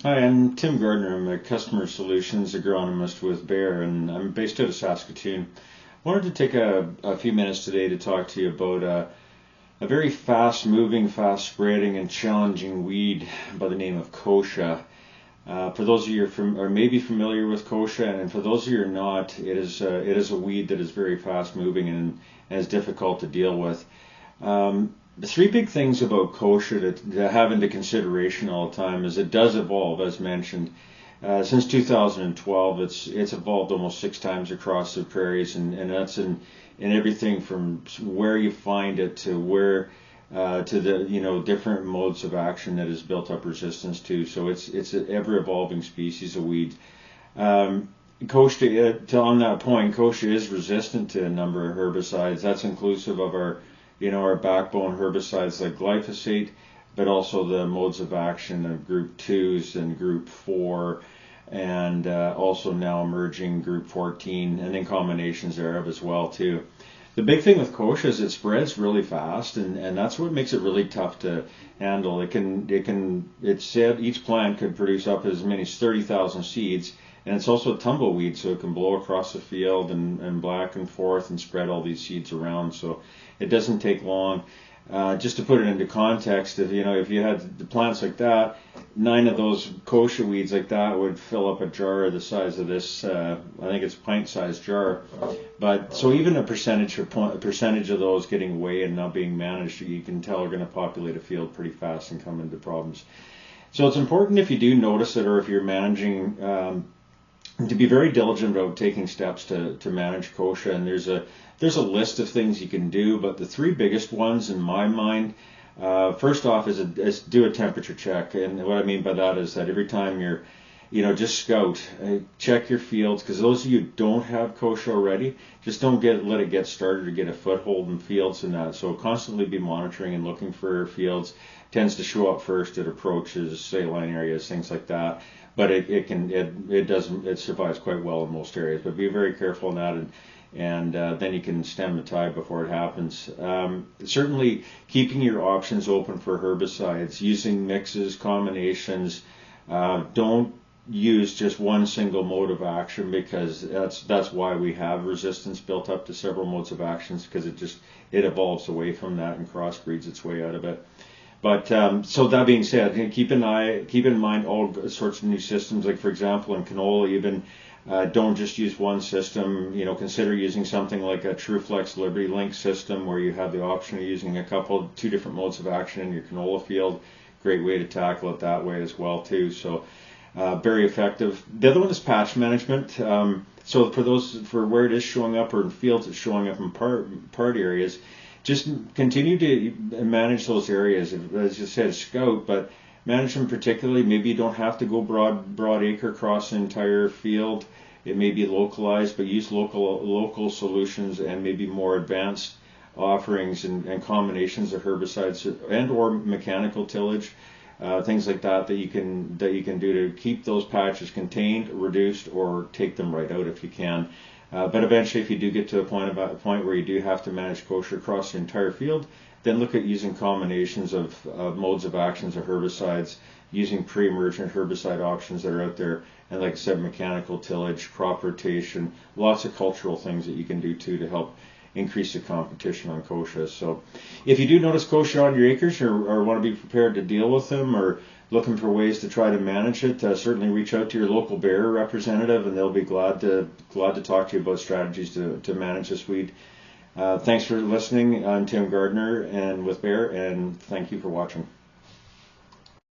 Hi, I'm Tim Gardner. I'm a customer solutions agronomist with Bayer, and I'm based out of Saskatoon. I wanted to take a few minutes today to talk to you about a very fast-moving, fast-spreading, and challenging weed by the name of Kochia. For those of you who are maybe familiar with Kochia, and for those of you who are not, it is a weed that is very fast-moving and is difficult to deal with. The three big things about Kochia to have into consideration all the time is it does evolve, as mentioned. Since 2012, it's evolved almost 6 times across the prairies, and that's in everything from where you find it to where to the different modes of action that has built up resistance to. So it's an ever evolving species of weed. Kochia, on that point, Kochia is resistant to a number of herbicides. That's inclusive of our backbone herbicides like glyphosate, but also the modes of action of group 2s and group 4, and also now emerging group 14, and then combinations thereof as well too. The big thing with Kochia is it spreads really fast, and that's what makes it really tough to handle. It's said each plant could produce up as many as 30,000 seeds, and it's also a tumbleweed, so it can blow across the field and back and forth and spread all these seeds around. So it doesn't take long. Just to put it into context, if you had the plants like that, 9 of those kochia weeds like that would fill up a jar the size of this. I think it's pint-sized jar. But so even a percentage of those getting away and not being managed, you can tell are going to populate a field pretty fast and come into problems. So it's important if you do notice it, or if you're managing, to be very diligent about taking steps to manage kochia. And there's a list of things you can do, but the 3 biggest ones in my mind, first off is do a temperature check. And what I mean by that is that every time you're, just scout, check your fields, because those of you who don't have kochia already, just don't let it get started or get a foothold in fields and that. So constantly be monitoring and looking for fields. Tends to show up first at approaches, saline areas, things like that. But it survives quite well in most areas. But be very careful in that, and then you can stem the tide before it happens. Certainly keeping your options open for herbicides, using mixes, combinations. Don't use just one single mode of action, because that's why we have resistance built up to several modes of actions, because it evolves away from that and crossbreeds its way out of it. But so that being said, keep in mind all sorts of new systems. Like for example, in canola, even don't just use one system. Consider using something like a TrueFlex Liberty Link system, where you have the option of using 2 different modes of action in your canola field. Great way to tackle it that way as well too. So very effective. The other one is patch management. So for where it is showing up, or in fields it's showing up in part areas, just continue to manage those areas. As you said, scout, but manage them particularly. Maybe you don't have to go broad acre across the entire field. It may be localized, but use local solutions and maybe more advanced offerings and combinations of herbicides and or mechanical tillage, things like that you can do to keep those patches contained, reduced, or take them right out if you can. But eventually, if you do get to a point where you do have to manage kochia across the entire field, then look at using combinations of modes of actions of herbicides, using pre-emergent herbicide options that are out there, and like I said, mechanical tillage, crop rotation, lots of cultural things that you can do too to help increase the competition on kochia. So if you do notice kochia on your acres, or want to be prepared to deal with them, or looking for ways to try to manage it, certainly reach out to your local Bayer representative, and they'll be glad to talk to you about strategies to manage this weed. Thanks for listening. I'm Tim Gardner and with Bayer, and thank you for watching.